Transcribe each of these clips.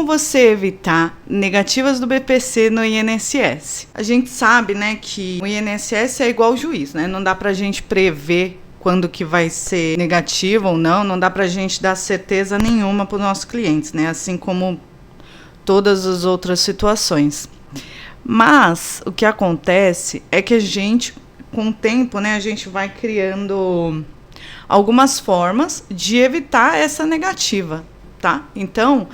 Como você evitar negativas do BPC no INSS? A gente sabe, né, que o INSS é igual ao juiz, né? Não dá pra gente prever quando que vai ser negativo ou não dá pra gente dar certeza nenhuma para os nossos clientes, né? Assim como todas as outras situações. Mas o que acontece é que a gente, com o tempo, né, a gente vai criando algumas formas de evitar essa negativa, tá? Então,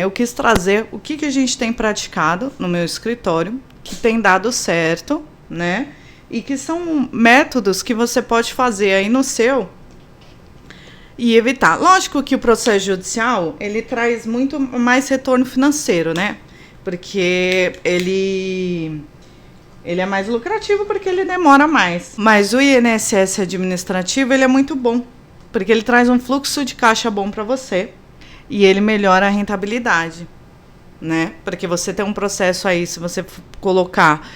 eu quis trazer o que a gente tem praticado no meu escritório, que tem dado certo, né? E que são métodos que você pode fazer aí no seu e evitar. Lógico que o processo judicial, ele traz muito mais retorno financeiro, né? Porque ele é mais lucrativo porque ele demora mais. Mas o INSS administrativo, ele é muito bom, porque ele traz um fluxo de caixa bom para você e ele melhora a rentabilidade, né? Porque você tem um processo aí, se você colocar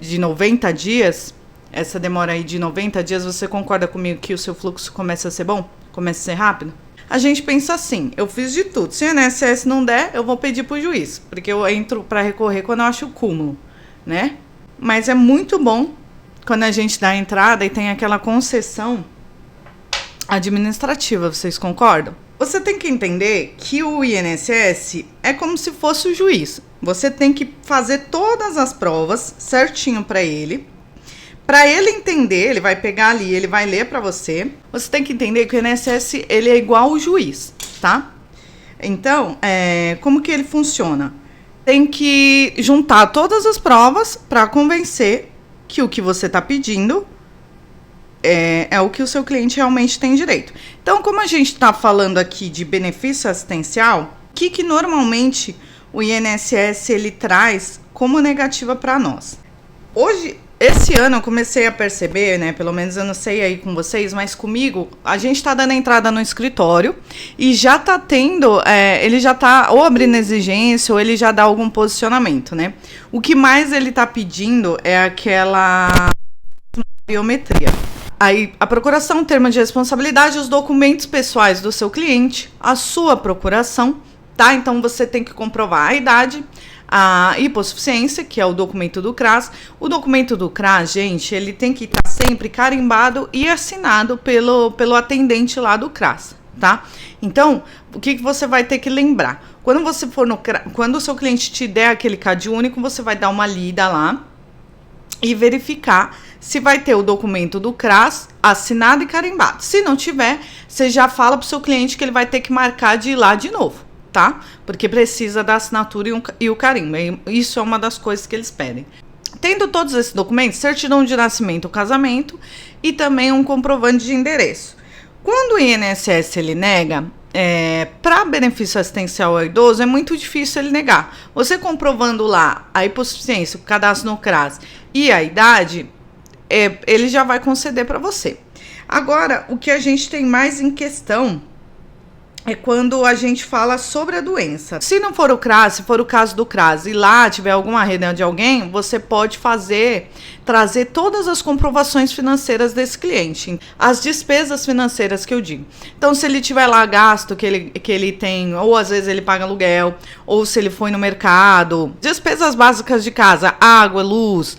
de 90 dias, essa demora aí de 90 dias, você concorda comigo que o seu fluxo começa a ser bom? Começa a ser rápido? A gente pensa assim, eu fiz de tudo. Se o INSS não der, eu vou pedir para o juiz, porque eu entro para recorrer quando eu acho o cúmulo, né? Mas é muito bom quando a gente dá a entrada e tem aquela concessão administrativa, vocês concordam? Você tem que entender que o INSS é como se fosse o juiz. Você tem que fazer todas as provas certinho para ele entender, ele vai pegar ali, ele vai ler para você. Você tem que entender que o INSS, ele é igual ao juiz, tá? Então, como que ele funciona? Tem que juntar todas as provas para convencer que o que você está pedindo é o que o seu cliente realmente tem direito. Então, como a gente está falando aqui de benefício assistencial, o que normalmente o INSS ele traz como negativa para nós? Esse ano eu comecei a perceber, né, pelo menos eu não sei aí com vocês, mas comigo, a gente está dando entrada no escritório e já está tendo, ele já está ou abrindo exigência ou ele já dá algum posicionamento, né? O que mais ele está pedindo é aquela biometria. Aí, a procuração, termo de responsabilidade, os documentos pessoais do seu cliente, a sua procuração, tá? Então, você tem que comprovar a idade, a hipossuficiência, que é o documento do CRAS. O documento do CRAS, gente, ele tem que estar sempre carimbado e assinado pelo atendente lá do CRAS, tá? Então, o que você vai ter que lembrar? Quando você for no CRAS, quando o seu cliente te der aquele CAD único, você vai dar uma lida lá e verificar se vai ter o documento do CRAS assinado e carimbado. Se não tiver, você já fala para o seu cliente que ele vai ter que marcar de ir lá de novo, tá? Porque precisa da assinatura e o carimbo. Isso é uma das coisas que eles pedem. Tendo todos esses documentos, certidão de nascimento, casamento e também um comprovante de endereço. Quando o INSS ele nega, para benefício assistencial ao idoso, é muito difícil ele negar. Você comprovando lá a hipossuficiência, o cadastro no CRAS e a idade, ele já vai conceder para você. Agora, o que a gente tem mais em questão é quando a gente fala sobre a doença. Se não for o CRAS, se for o caso do CRAS e lá tiver alguma reunião de alguém, você pode trazer todas as comprovações financeiras desse cliente, as despesas financeiras que eu digo. Então, se ele tiver lá gasto que ele tem, ou às vezes ele paga aluguel, ou se ele foi no mercado, despesas básicas de casa, água, luz,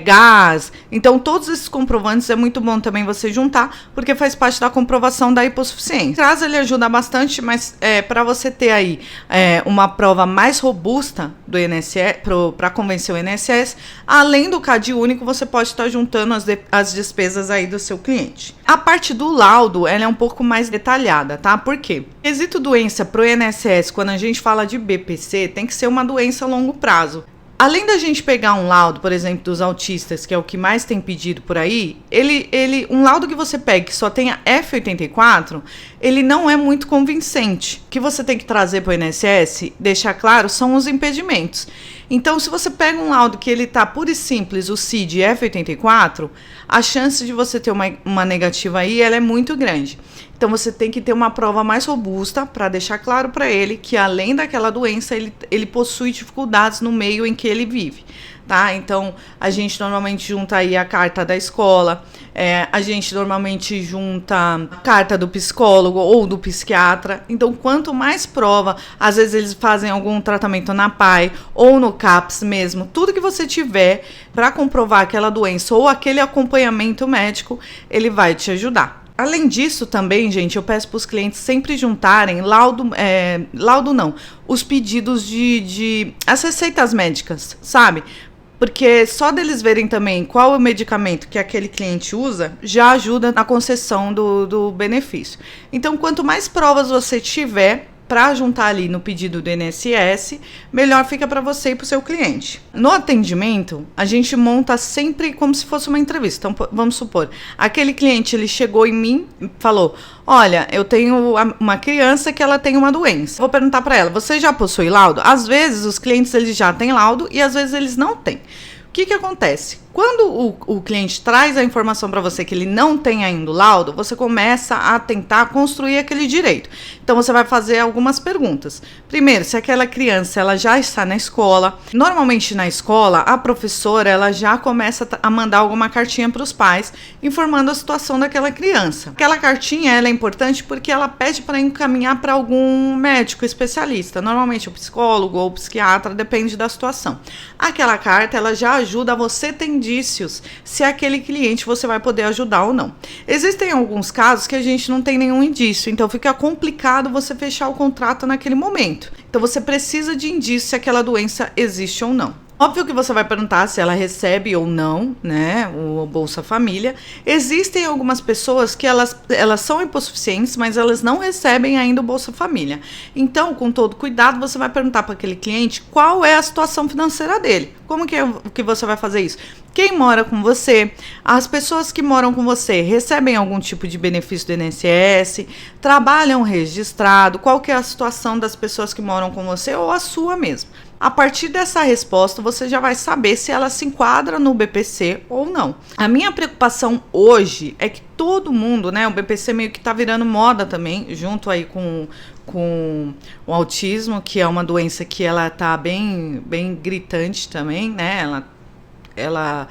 gás. Então, todos esses comprovantes é muito bom também você juntar, porque faz parte da comprovação da hipossuficiência. O CRAS, ele ajuda bastante, mas para você ter aí uma prova mais robusta do INSS, para convencer o INSS, além do CAD único, você pode estar juntando as despesas aí do seu cliente. A parte do laudo, ela é um pouco mais detalhada, tá? Por quê? Quesito doença pro INSS, quando a gente fala de BPC, tem que ser uma doença a longo prazo. Além da gente pegar um laudo, por exemplo, dos autistas, que é o que mais tem pedido por aí, um laudo que você pega que só tenha F84, ele não é muito convincente. O que você tem que trazer para o INSS, deixar claro, são os impedimentos. Então, se você pega um laudo que ele tá puro e simples, o CID F84, a chance de você ter uma negativa aí, ela é muito grande. Então, você tem que ter uma prova mais robusta para deixar claro para ele que, além daquela doença, ele possui dificuldades no meio em que ele vive, tá? Então, a gente normalmente junta aí a carta da escola, a gente normalmente junta a carta do psicólogo ou do psiquiatra. Então, quanto mais prova, às vezes eles fazem algum tratamento na PAI ou no CAPS mesmo, tudo que você tiver para comprovar aquela doença ou aquele acompanhamento médico, ele vai te ajudar. Além disso também, gente, eu peço para os clientes sempre juntarem laudo não, os pedidos as receitas médicas, sabe? Porque só deles verem também qual é o medicamento que aquele cliente usa, já ajuda na concessão do benefício. Então, quanto mais provas você tiver para juntar ali no pedido do INSS, melhor fica para você e para o seu cliente. No atendimento, a gente monta sempre como se fosse uma entrevista. Então, vamos supor, aquele cliente, ele chegou em mim e falou: olha, eu tenho uma criança que ela tem uma doença. Vou perguntar para ela: você já possui laudo? Às vezes, os clientes eles já têm laudo e às vezes eles não têm. O que acontece? Quando o cliente traz a informação para você que ele não tem ainda o laudo, você começa a tentar construir aquele direito. Então, você vai fazer algumas perguntas. Primeiro, se aquela criança ela já está na escola. Normalmente, na escola, a professora ela já começa a mandar alguma cartinha para os pais, informando a situação daquela criança. Aquela cartinha ela é importante porque ela pede para encaminhar para algum médico especialista. Normalmente, o psicólogo ou o psiquiatra, depende da situação. Aquela carta ela já ajuda você ter indícios se aquele cliente você vai poder ajudar ou não. Existem alguns casos que a gente não tem nenhum indício, então fica complicado você fechar o contrato naquele momento. Então você precisa de indício se aquela doença existe ou não. Óbvio que você vai perguntar se ela recebe ou não, né, o Bolsa Família. Existem algumas pessoas que elas são hipossuficientes, mas elas não recebem ainda o Bolsa Família. Então, com todo cuidado, você vai perguntar para aquele cliente qual é a situação financeira dele. Como que você vai fazer isso? Quem mora com você? As pessoas que moram com você recebem algum tipo de benefício do INSS? Trabalham registrado? Qual que é a situação das pessoas que moram com você ou a sua mesmo? A partir dessa resposta, você já vai saber se ela se enquadra no BPC ou não. A minha preocupação hoje é que todo mundo, né, o BPC meio que tá virando moda também, junto aí com o autismo, que é uma doença que ela tá bem gritante também, né, ela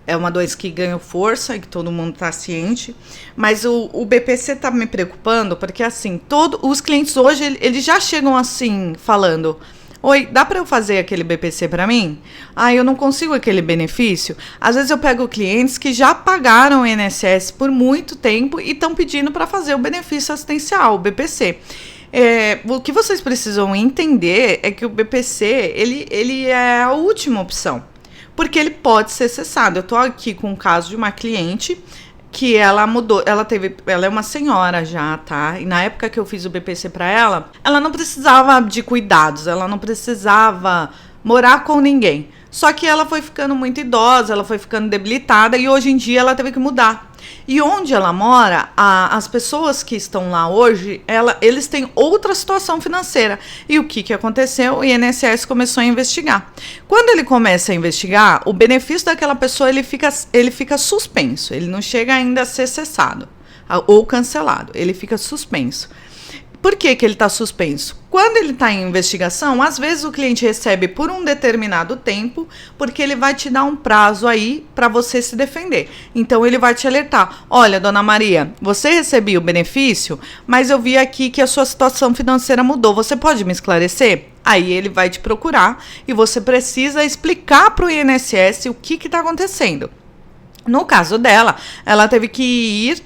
é uma doença que ganha força e que todo mundo está ciente, mas o BPC está me preocupando porque, assim, os clientes hoje, eles já chegam assim, falando: oi, dá para eu fazer aquele BPC para mim? Eu não consigo aquele benefício. Às vezes eu pego clientes que já pagaram o INSS por muito tempo e estão pedindo para fazer o benefício assistencial, o BPC. O que vocês precisam entender é que o BPC, ele é a última opção, porque ele pode ser cessado. Eu tô aqui com um caso de uma cliente que ela mudou, ela é uma senhora já, tá? E na época que eu fiz o BPC para ela não precisava de cuidados, ela não precisava morar com ninguém. Só que ela foi ficando muito idosa, ela foi ficando debilitada e hoje em dia ela teve que mudar. E onde ela mora, as pessoas que estão lá hoje, eles têm outra situação financeira. E o que aconteceu? O INSS começou a investigar. Quando ele começa a investigar, o benefício daquela pessoa ele fica suspenso. Ele não chega ainda a ser cessado ou cancelado. Ele fica suspenso. Por que ele está suspenso? Quando ele está em investigação, às vezes o cliente recebe por um determinado tempo, porque ele vai te dar um prazo aí para você se defender. Então ele vai te alertar: olha, dona Maria, você recebeu o benefício, mas eu vi aqui que a sua situação financeira mudou. Você pode me esclarecer? Aí ele vai te procurar e você precisa explicar para o INSS o que está acontecendo. No caso dela, ela teve que ir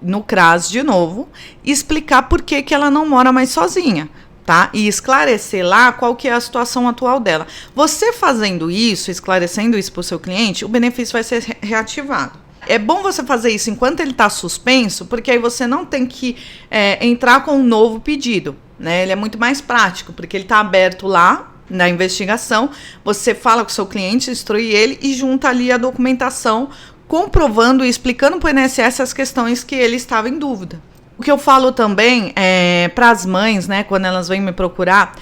no CRAS de novo e explicar por que ela não mora mais sozinha, tá? E esclarecer lá qual que é a situação atual dela. Você fazendo isso, esclarecendo isso para o seu cliente, o benefício vai ser reativado. É bom você fazer isso enquanto ele está suspenso, porque aí você não tem que entrar com um novo pedido, né? Ele é muito mais prático, porque ele está aberto lá na investigação. Você fala com o seu cliente, instrui ele e junta ali a documentação comprovando e explicando para o INSS as questões que ele estava em dúvida. O que eu falo também para as mães, né, quando elas vêm me procurar,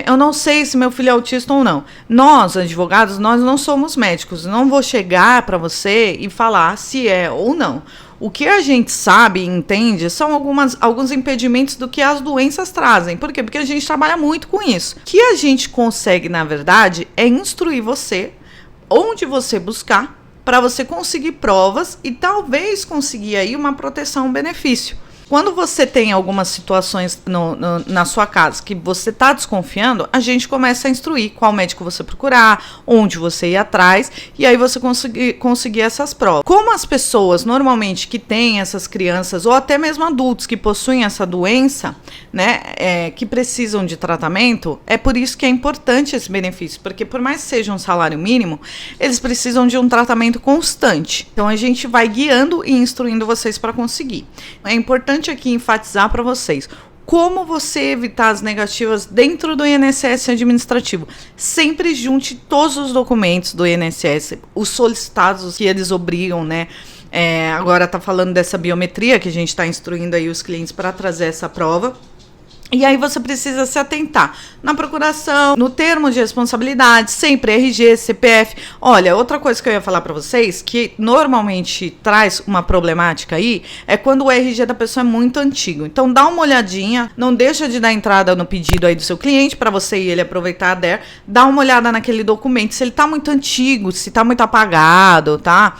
eu não sei se meu filho é autista ou não. Nós, advogados, nós não somos médicos. Não vou chegar para você e falar se é ou não. O que a gente sabe e entende são alguns impedimentos do que as doenças trazem. Por quê? Porque a gente trabalha muito com isso. O que a gente consegue, na verdade, é instruir você onde você buscar para você conseguir provas e talvez conseguir aí uma proteção, um benefício. Quando você tem algumas situações na sua casa que você está desconfiando, a gente começa a instruir qual médico você procurar, onde você ir atrás, e aí você conseguir essas provas. Como as pessoas normalmente que têm essas crianças, ou até mesmo adultos que possuem essa doença, né, que precisam de tratamento, é por isso que é importante esse benefício, porque por mais que seja um salário mínimo, eles precisam de um tratamento constante. Então a gente vai guiando e instruindo vocês para conseguir. É importante aqui enfatizar para vocês como você evitar as negativas dentro do INSS administrativo. Sempre junte todos os documentos do INSS, os solicitados que eles obrigam, né? Agora tá falando dessa biometria que a gente está instruindo aí os clientes para trazer essa prova. E aí você precisa se atentar na procuração, no termo de responsabilidade, sempre RG, CPF. Olha, outra coisa que eu ia falar para vocês, que normalmente traz uma problemática aí, é quando o RG da pessoa é muito antigo. Então dá uma olhadinha, não deixa de dar entrada no pedido aí do seu cliente para você e ele aproveitar a DER, dá uma olhada naquele documento, se ele tá muito antigo, se tá muito apagado, tá?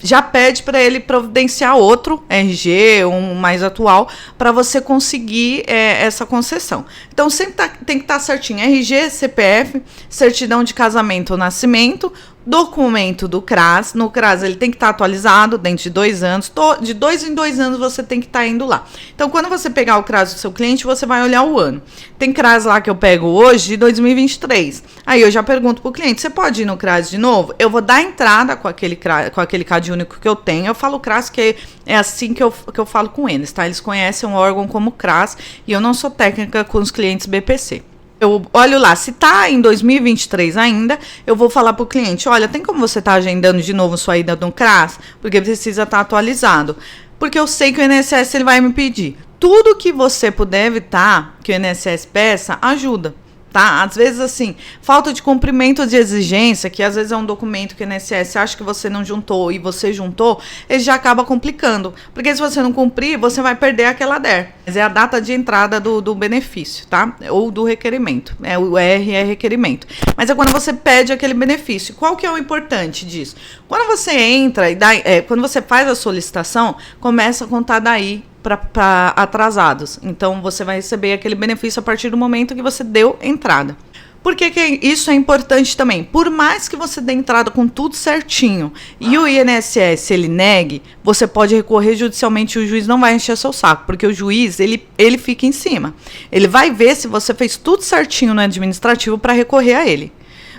Já pede para ele providenciar outro RG, um mais atual, para você conseguir essa concessão. Então, sempre tem que estar certinho. RG, CPF, certidão de casamento ou nascimento, documento do CRAS. No CRAS, ele tem que estar atualizado dentro de 2 anos. De 2 em 2 anos, você tem que estar indo lá. Então, quando você pegar o CRAS do seu cliente, você vai olhar o ano. Tem CRAS lá que eu pego hoje, de 2023. Aí, eu já pergunto para o cliente, você pode ir no CRAS de novo? Eu vou dar entrada com aquele CAD único que eu tenho. Eu falo CRAS, que é assim que eu falo com eles, tá? Eles conhecem um órgão como CRAS e eu não sou técnica com os clientes BPC. Eu olho lá, se tá em 2023 ainda, eu vou falar pro cliente, olha, tem como você tá agendando de novo sua ida no CRAS? Porque precisa estar atualizado. Porque eu sei que o INSS ele vai me pedir. Tudo que você puder evitar que o INSS peça, ajuda. Tá? Às vezes, assim, falta de cumprimento de exigência, que às vezes é um documento que o INSS acha que você não juntou e você juntou, ele já acaba complicando. Porque se você não cumprir, você vai perder aquela DER. Mas é a data de entrada do benefício, tá? Ou do requerimento. O R é requerimento. Mas é quando você pede aquele benefício. Qual que é o importante disso? Quando você entra e quando você faz a solicitação, começa a contar daí para atrasados. Então, você vai receber aquele benefício a partir do momento que você deu entrada. Por que isso é importante também? Por mais que você dê entrada com tudo certinho e o INSS ele negue, você pode recorrer judicialmente e o juiz não vai encher seu saco, porque o juiz ele fica em cima. Ele vai ver se você fez tudo certinho no administrativo para recorrer a ele.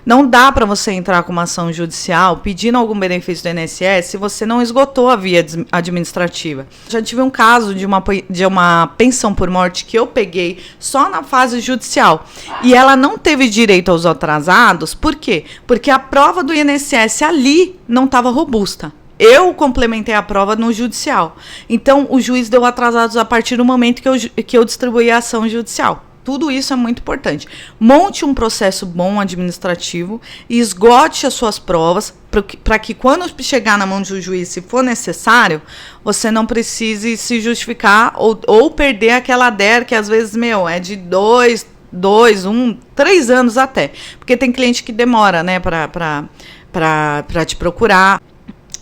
Não dá para você entrar com uma ação judicial pedindo algum benefício do INSS se você não esgotou a via administrativa. Já tive um caso de uma pensão por morte que eu peguei só na fase judicial. E ela não teve direito aos atrasados. Por quê? Porque a prova do INSS ali não estava robusta. Eu complementei a prova no judicial. Então, o juiz deu atrasados a partir do momento que eu distribuí a ação judicial. Tudo isso é muito importante. Monte um processo bom administrativo e esgote as suas provas para que quando chegar na mão do juiz, se for necessário, você não precise se justificar ou perder aquela DER que às vezes, é de 3 anos até. Porque tem cliente que demora, né, para te procurar.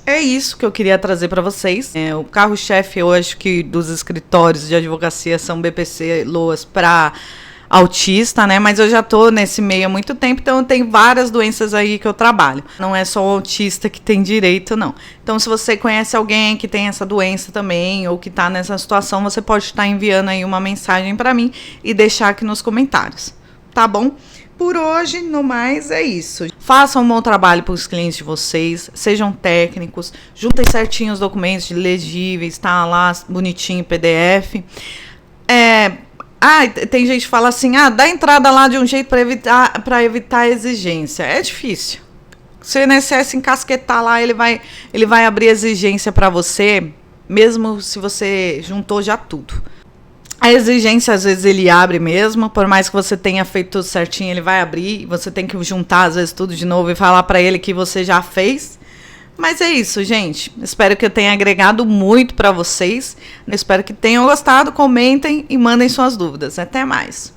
É isso que eu queria trazer para vocês. O carro-chefe, eu acho que dos escritórios de advocacia são BPC, LOAS para autista, né? Mas eu já tô nesse meio há muito tempo, então eu tenho várias doenças aí que eu trabalho. Não é só o autista que tem direito, não. Então, se você conhece alguém que tem essa doença também, ou que tá nessa situação, você pode estar enviando aí uma mensagem para mim e deixar aqui nos comentários. Tá bom? Por hoje, no mais, é isso. Façam um bom trabalho para os clientes de vocês, sejam técnicos, juntem certinho os documentos legíveis, tá lá bonitinho PDF. Tem gente que fala assim, dá entrada lá de um jeito para evitar a exigência. É difícil. Se o INSS encasquetar lá, ele vai abrir exigência para você, mesmo se você juntou já tudo. A exigência, às vezes, ele abre mesmo, por mais que você tenha feito tudo certinho, ele vai abrir, você tem que juntar, às vezes, tudo de novo e falar para ele que você já fez. Mas é isso, gente. Espero que eu tenha agregado muito para vocês. Espero que tenham gostado, comentem e mandem suas dúvidas. Até mais!